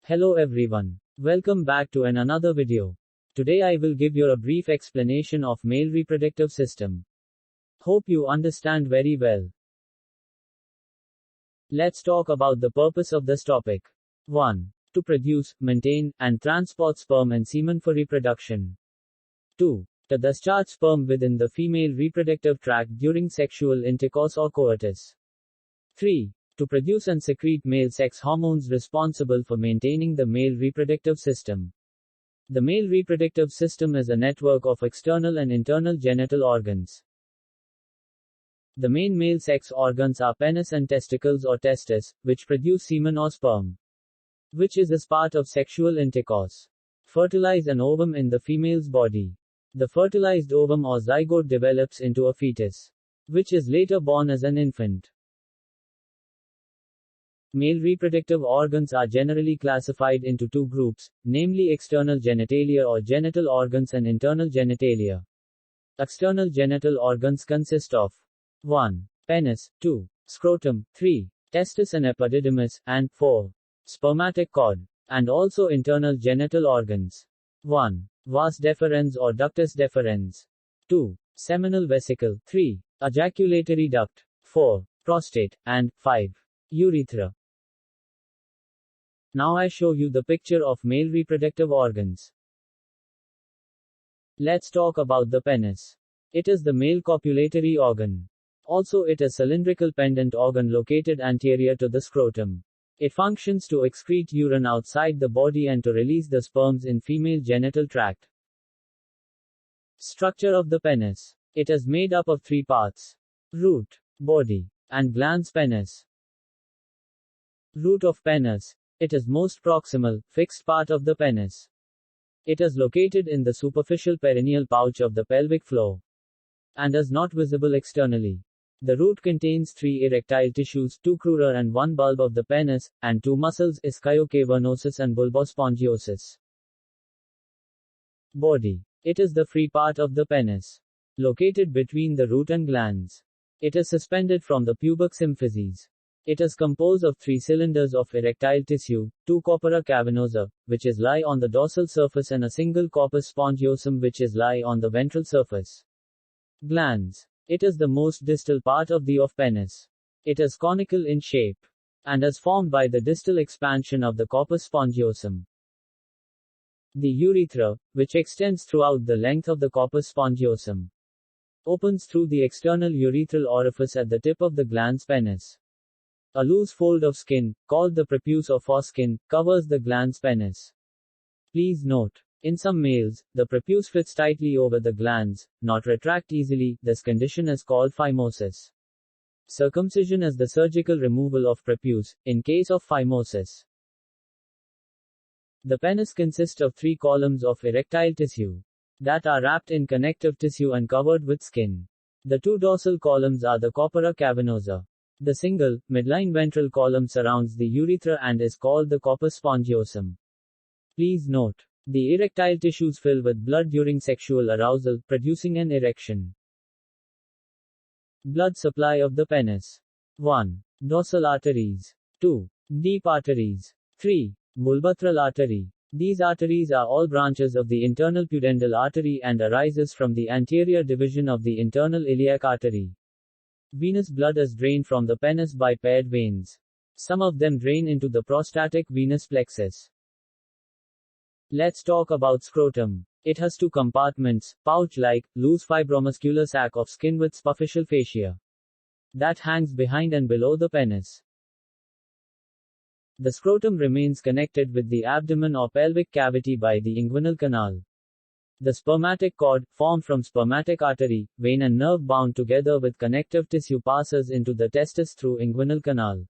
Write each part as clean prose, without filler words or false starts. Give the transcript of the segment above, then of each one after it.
Hello everyone. Welcome back to another video. Today I will give you a brief explanation of male reproductive system. Hope you understand very well. Let's talk about the purpose of this topic. 1. To produce, maintain, and transport sperm and semen for reproduction. 2. To discharge sperm within the female reproductive tract during sexual intercourse or coitus. 3. To produce and secrete male sex hormones responsible for maintaining the male reproductive system. The male reproductive system is a network of external and internal genital organs. The main male sex organs are penis and testicles or testes, which produce semen or sperm, which is as part of sexual intercourse. Fertilize an ovum in the female's body. The fertilized ovum or zygote develops into a fetus, which is later born as an infant. Male reproductive organs are generally classified into two groups, namely external genitalia or genital organs and internal genitalia. External genital organs consist of 1. Penis, 2. Scrotum, 3. Testis and epididymis, and 4. Spermatic cord. And also internal genital organs. 1. Vas deferens or ductus deferens. 2. Seminal vesicle, 3. Ejaculatory duct, 4. Prostate, and 5. Urethra. Now I show you the picture of male reproductive organs. Let's talk about the penis. It is the male copulatory organ. Also it is cylindrical pendant organ located anterior to the scrotum. It functions to excrete urine outside the body and to release the sperms in female genital tract. Structure of the penis. It is made up of three parts: root, body, and glans penis. Root of penis. It is most proximal, fixed part of the penis. It is located in the superficial perineal pouch of the pelvic floor and is not visible externally. The root contains 3 erectile tissues, 2 crura and 1 bulb of the penis, and 2 muscles, ischiocavernosus and bulbospongiosus. Body. It is the free part of the penis, located between the root and glans. It is suspended from the pubic symphysis. It is composed of 3 cylinders of erectile tissue, 2 corpora cavernosa, which is lie on the dorsal surface, and a single corpus spongiosum which is lie on the ventral surface. Glans. It is the most distal part of the penis. It is conical in shape and is formed by the distal expansion of the corpus spongiosum. The urethra, which extends throughout the length of the corpus spongiosum, opens through the external urethral orifice at the tip of the glans penis. A loose fold of skin, called the prepuce or foreskin, covers the glans penis. Please note, in some males, the prepuce fits tightly over the glans, not retract easily. This condition is called phimosis. Circumcision is the surgical removal of prepuce, in case of phimosis. The penis consists of 3 columns of erectile tissue that are wrapped in connective tissue and covered with skin. The 2 dorsal columns are the corpora cavernosa. The single, midline ventral column surrounds the urethra and is called the corpus spongiosum. Please note, the erectile tissues fill with blood during sexual arousal, producing an erection. Blood supply of the penis. 1. Dorsal arteries. 2. Deep arteries. 3. Vulvotral artery. These arteries are all branches of the internal pudendal artery and arises from the anterior division of the internal iliac artery. Venous blood is drained from the penis by paired veins. Some of them drain into the prostatic venous plexus. Let's talk about scrotum. It has 2 compartments, pouch-like, loose fibromuscular sac of skin with superficial fascia that hangs behind and below the penis. The scrotum remains connected with the abdomen or pelvic cavity by the inguinal canal. The spermatic cord, formed from spermatic artery, vein and nerve bound together with connective tissue, passes into the testis through inguinal canal.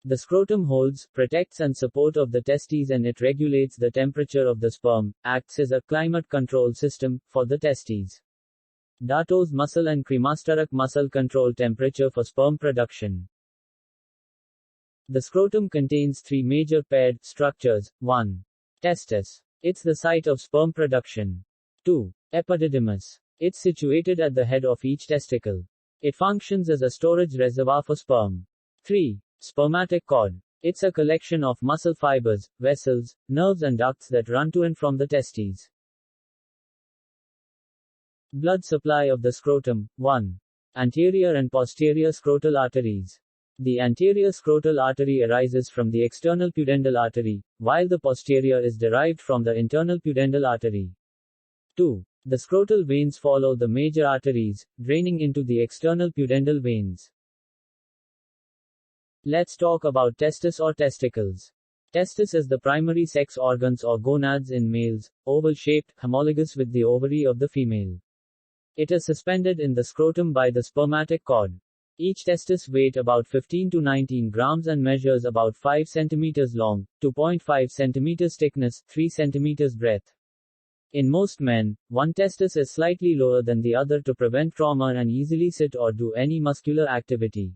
The scrotum holds, protects and support of the testes, and it regulates the temperature of the sperm, acts as a climate control system for the testes. Dartos muscle and cremasteric muscle control temperature for sperm production. The scrotum contains 3 major paired structures. 1. Testis. It's the site of sperm production. 2. Epididymis. It's situated at the head of each testicle. It functions as a storage reservoir for sperm. 3. Spermatic cord. It's a collection of muscle fibers, vessels, nerves and ducts that run to and from the testes. Blood supply of the scrotum. 1. Anterior and posterior scrotal arteries. The anterior scrotal artery arises from the external pudendal artery, while the posterior is derived from the internal pudendal artery. 2. The scrotal veins follow the major arteries, draining into the external pudendal veins. Let's talk about testis or testicles. Testis is the primary sex organs or gonads in males, oval-shaped, homologous with the ovary of the female. It is suspended in the scrotum by the spermatic cord. Each testis weighs about 15 to 19 grams and measures about 5 centimeters long, 2.5 centimeters thickness, 3 centimeters breadth. In most men, one testis is slightly lower than the other to prevent trauma and easily sit or do any muscular activity.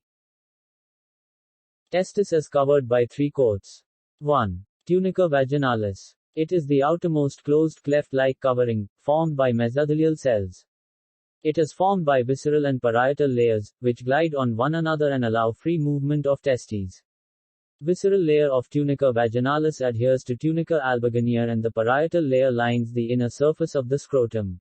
Testis is covered by 3 coats. 1. Tunica vaginalis. It is the outermost closed cleft-like covering, formed by mesothelial cells. It is formed by visceral and parietal layers, which glide on one another and allow free movement of testes. Visceral layer of tunica vaginalis adheres to tunica albuginea and the parietal layer lines the inner surface of the scrotum.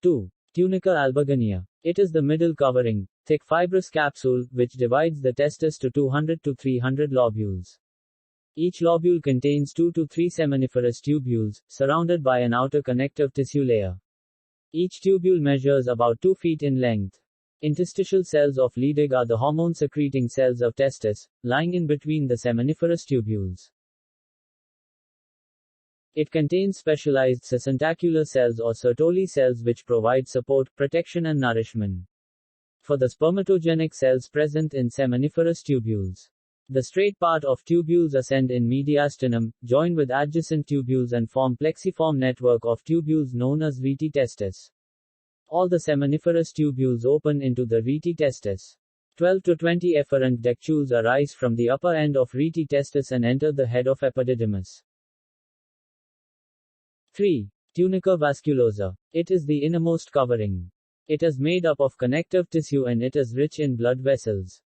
2. Tunica albuginea. It is the middle covering, thick fibrous capsule, which divides the testis to 200 to 300 lobules. Each lobule contains 2 to 3 seminiferous tubules, surrounded by an outer connective tissue layer. Each tubule measures about 2 feet in length. Interstitial cells of Leydig are the hormone-secreting cells of testis, lying in between the seminiferous tubules. It contains specialized sesentacular cells or Sertoli cells which provide support, protection and nourishment for the spermatogenic cells present in seminiferous tubules. The straight part of tubules ascend in mediastinum, join with adjacent tubules and form plexiform network of tubules known as rete testis. All the seminiferous tubules open into the rete testis. 12 to 20 efferent dectules arise from the upper end of rete testis and enter the head of epididymis. 3. Tunica vasculosa. It is the innermost covering. It is made up of connective tissue and it is rich in blood vessels.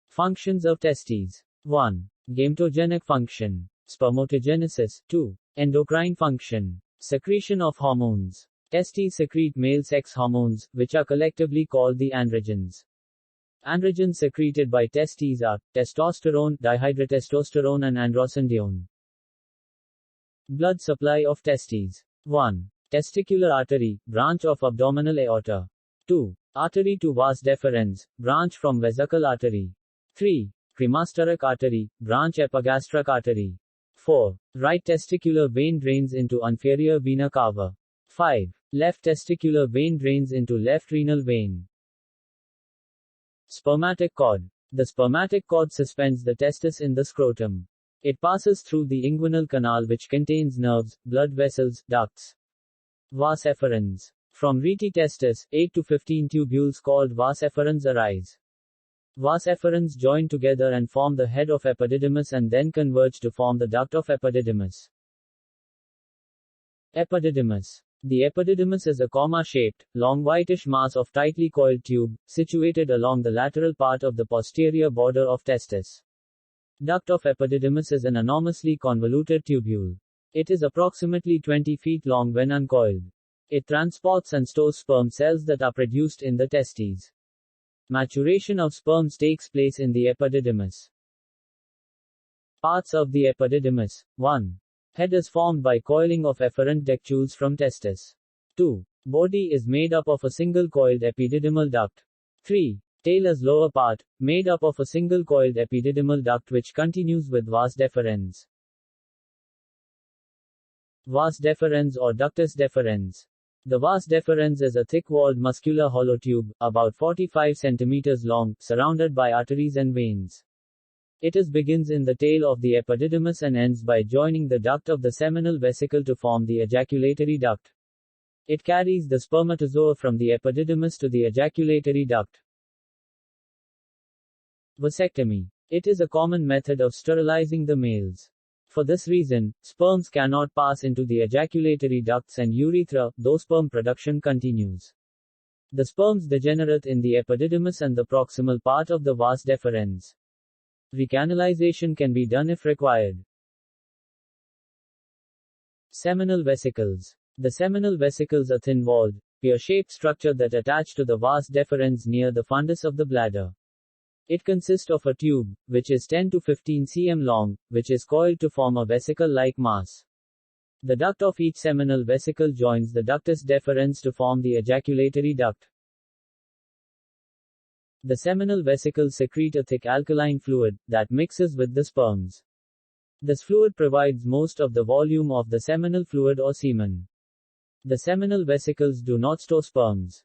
Functions of testes. 1. Gametogenic function. Spermatogenesis. 2. Endocrine function. Secretion of hormones. Testes secrete male sex hormones, which are collectively called the androgens. Androgens secreted by testes are testosterone, dihydrotestosterone and androstenedione. Blood supply of testes. 1. Testicular artery, branch of abdominal aorta. 2. Artery to vas deferens, branch from vesical artery. 3. Cremasteric artery, branch epigastric artery. 4. Right testicular vein drains into inferior vena cava. 5. Left testicular vein drains into left renal vein. Spermatic cord. The spermatic cord suspends the testis in the scrotum. It passes through the inguinal canal which contains nerves, blood vessels, ducts. Vas efferens. From rete testis, 8 to 15 tubules called vas efferens arise. Vas efferens join together and form the head of epididymis and then converge to form the duct of epididymis. Epididymis. The epididymis is a comma-shaped, long whitish mass of tightly coiled tube, situated along the lateral part of the posterior border of testis. Duct of epididymis is an enormously convoluted tubule. It is approximately 20 feet long when uncoiled. It transports and stores sperm cells that are produced in the testes. Maturation of sperms takes place in the epididymis. Parts of the epididymis. 1. Head is formed by coiling of efferent dectules from testis. 2. Body is made up of a single coiled epididymal duct. 3. Tail is lower part, made up of a single coiled epididymal duct which continues with vas deferens. Vas deferens or ductus deferens. The vas deferens is a thick-walled muscular hollow tube, about 45 centimeters long, surrounded by arteries and veins. It begins in the tail of the epididymis and ends by joining the duct of the seminal vesicle to form the ejaculatory duct. It carries the spermatozoa from the epididymis to the ejaculatory duct. Vasectomy. It is a common method of sterilizing the males. For this reason, sperms cannot pass into the ejaculatory ducts and urethra, though sperm production continues. The sperms degenerate in the epididymis and the proximal part of the vas deferens. Recanalization can be done if required. Seminal vesicles. The seminal vesicles are thin-walled, pear-shaped structure that attach to the vas deferens near the fundus of the bladder. It consists of a tube, which is 10 to 15 cm long, which is coiled to form a vesicle-like mass. The duct of each seminal vesicle joins the ductus deferens to form the ejaculatory duct. The seminal vesicles secrete a thick alkaline fluid that mixes with the sperms. This fluid provides most of the volume of the seminal fluid or semen. The seminal vesicles do not store sperms.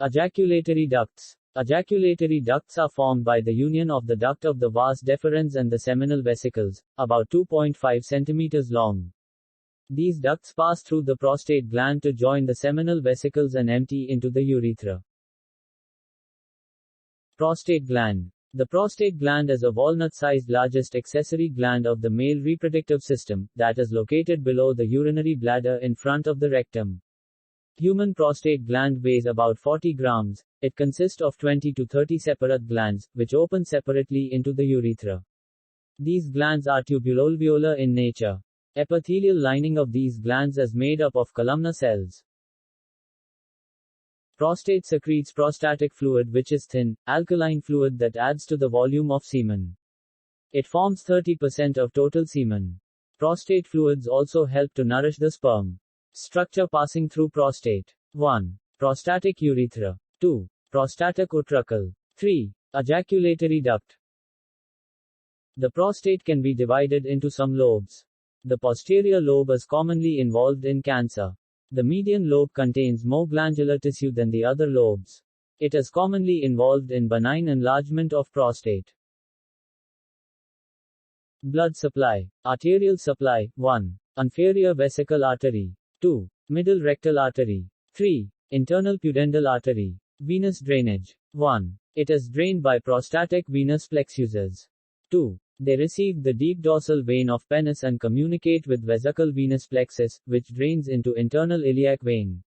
Ejaculatory ducts. Ejaculatory ducts are formed by the union of the duct of the vas deferens and the seminal vesicles, about 2.5 cm long. These ducts pass through the prostate gland to join the seminal vesicles and empty into the urethra. Prostate gland. The prostate gland is a walnut-sized largest accessory gland of the male reproductive system, that is located below the urinary bladder in front of the rectum. Human prostate gland weighs about 40 grams. It consists of 20 to 30 separate glands, which open separately into the urethra. These glands are tubuloalveolar in nature. Epithelial lining of these glands is made up of columnar cells. Prostate secretes prostatic fluid, which is thin, alkaline fluid that adds to the volume of semen. It forms 30% of total semen. Prostate fluids also help to nourish the sperm. Structure passing through prostate. 1. Prostatic urethra. 2. Prostatic utracle. 3. Ejaculatory duct. The prostate can be divided into some lobes. The posterior lobe is commonly involved in cancer. The median lobe contains more glandular tissue than the other lobes. It is commonly involved in benign enlargement of prostate. Blood supply. Arterial supply. 1. Inferior vesical artery. 2. Middle rectal artery. 3. Internal pudendal artery. Venous drainage. 1. It is drained by prostatic venous plexuses. 2. They receive the deep dorsal vein of penis and communicate with vesical venous plexus, which drains into internal iliac vein.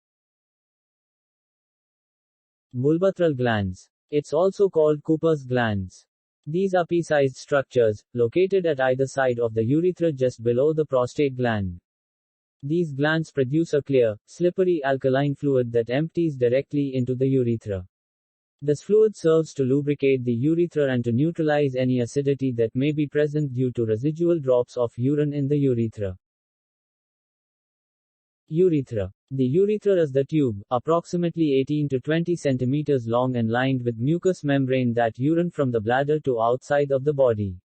Vulvotral glands. It's also called Cooper's glands. These are pea-sized structures, located at either side of the urethra just below the prostate gland. These glands produce a clear, slippery alkaline fluid that empties directly into the urethra. This fluid serves to lubricate the urethra and to neutralize any acidity that may be present due to residual drops of urine in the urethra. Urethra. The urethra is the tube, approximately 18 to 20 centimeters long and lined with mucous membrane that urine from the bladder to outside of the body.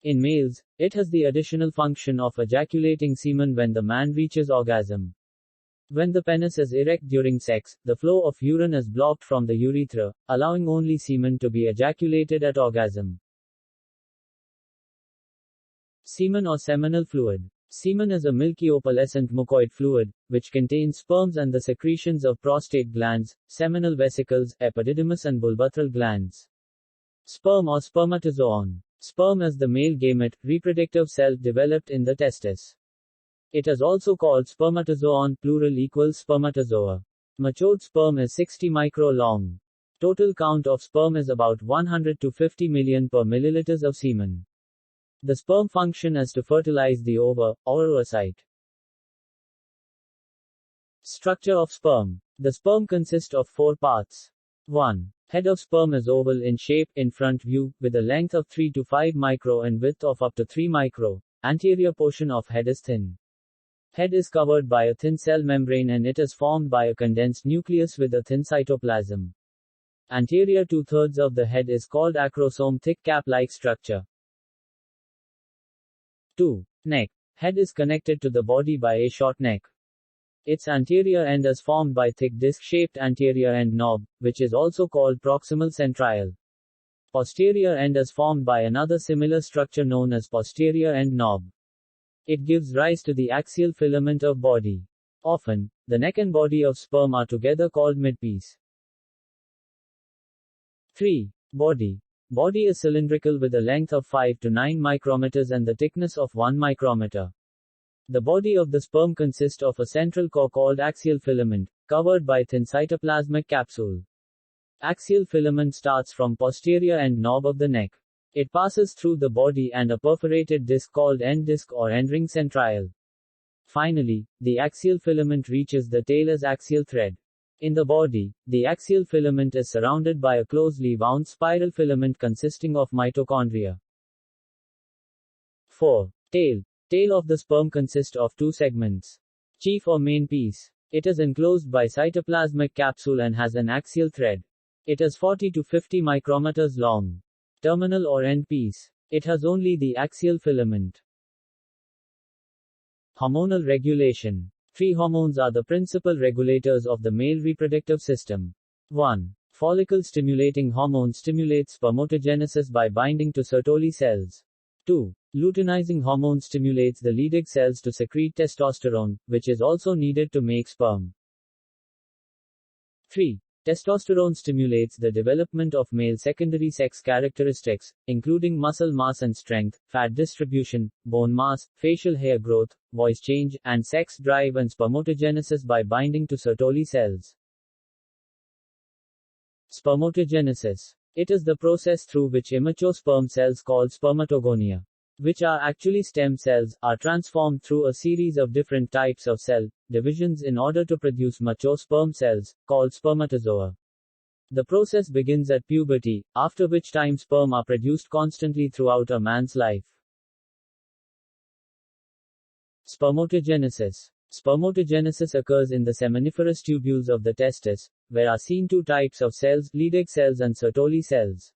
In males, it has the additional function of ejaculating semen when the man reaches orgasm. When the penis is erect during sex, the flow of urine is blocked from the urethra, allowing only semen to be ejaculated at orgasm. Semen or seminal fluid. Semen is a milky opalescent mucoid fluid, which contains sperms and the secretions of prostate glands, seminal vesicles, epididymis and vulvotral glands. Sperm or spermatozoon. Sperm is the male gamete, reproductive cell developed in the testis. It is also called spermatozoon, plural equals spermatozoa. Matured sperm is 60 micro long. Total count of sperm is about 100 to 50 million per milliliters of semen. The sperm function is to fertilize the ova, or oocyte. Structure of sperm. The sperm consists of 4 parts. 1. Head of sperm is oval in shape, in front view, with a length of 3 to 5 micro and width of up to 3 micro. Anterior portion of head is thin. Head is covered by a thin cell membrane and it is formed by a condensed nucleus with a thin cytoplasm. Anterior 2/3 of the head is called acrosome, thick cap-like structure. 2. Neck. Head is connected to the body by a short neck. Its anterior end is formed by thick disc-shaped anterior end knob, which is also called proximal centriole. Posterior end is formed by another similar structure known as posterior end knob. It gives rise to the axial filament of body. Often, the neck and body of sperm are together called midpiece. 3. Body. Body is cylindrical with a length of 5 to 9 micrometers and the thickness of 1 micrometer. The body of the sperm consists of a central core called axial filament, covered by thin cytoplasmic capsule. Axial filament starts from posterior end knob of the neck. It passes through the body and a perforated disc called end disc or end ring centrale. Finally, the axial filament reaches the tail as axial thread. In the body, the axial filament is surrounded by a closely wound spiral filament consisting of mitochondria. 4. Tail. Tail of the sperm consists of two segments. Chief or main piece. It is enclosed by cytoplasmic capsule and has an axial thread. It is 40 to 50 micrometers long. Terminal or end piece. It has only the axial filament. Hormonal regulation. Three hormones are the principal regulators of the male reproductive system. 1. Follicle-stimulating hormone stimulates spermatogenesis by binding to Sertoli cells. 2. Luteinizing hormone stimulates the Leydig cells to secrete testosterone, which is also needed to make sperm. 3. Testosterone stimulates the development of male secondary sex characteristics, including muscle mass and strength, fat distribution, bone mass, facial hair growth, voice change, and sex drive and spermatogenesis by binding to Sertoli cells. Spermatogenesis. It is the process through which immature sperm cells called spermatogonia, which are actually stem cells, are transformed through a series of different types of cell divisions in order to produce mature sperm cells, called spermatozoa. The process begins at puberty, after which time sperm are produced constantly throughout a man's life. Spermatogenesis. Spermatogenesis occurs in the seminiferous tubules of the testis, where are seen two types of cells, Leydig cells and Sertoli cells.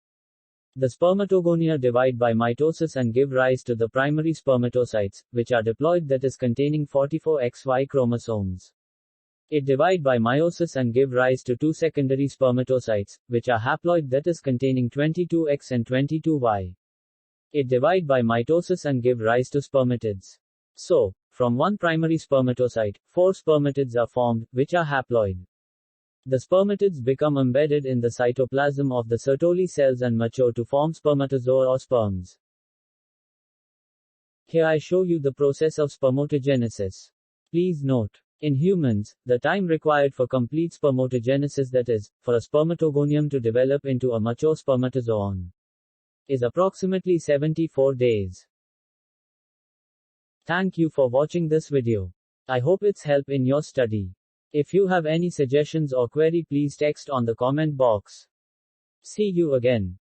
The spermatogonia divide by mitosis and give rise to the primary spermatocytes, which are diploid, that is containing 44XY chromosomes. It divide by meiosis and give rise to two secondary spermatocytes, which are haploid, that is containing 22X and 22Y. It divide by mitosis and give rise to spermatids. So, from one primary spermatocyte, 4 spermatids are formed, which are haploid. The spermatids become embedded in the cytoplasm of the Sertoli cells and mature to form spermatozoa or sperms. Here I show you the process of spermatogenesis. Please note, in humans, the time required for complete spermatogenesis, that is, for a spermatogonium to develop into a mature spermatozoon, is approximately 74 days. Thank you for watching this video. I hope it's help in your study. If you have any suggestions or query, please text on the comment box. See you again.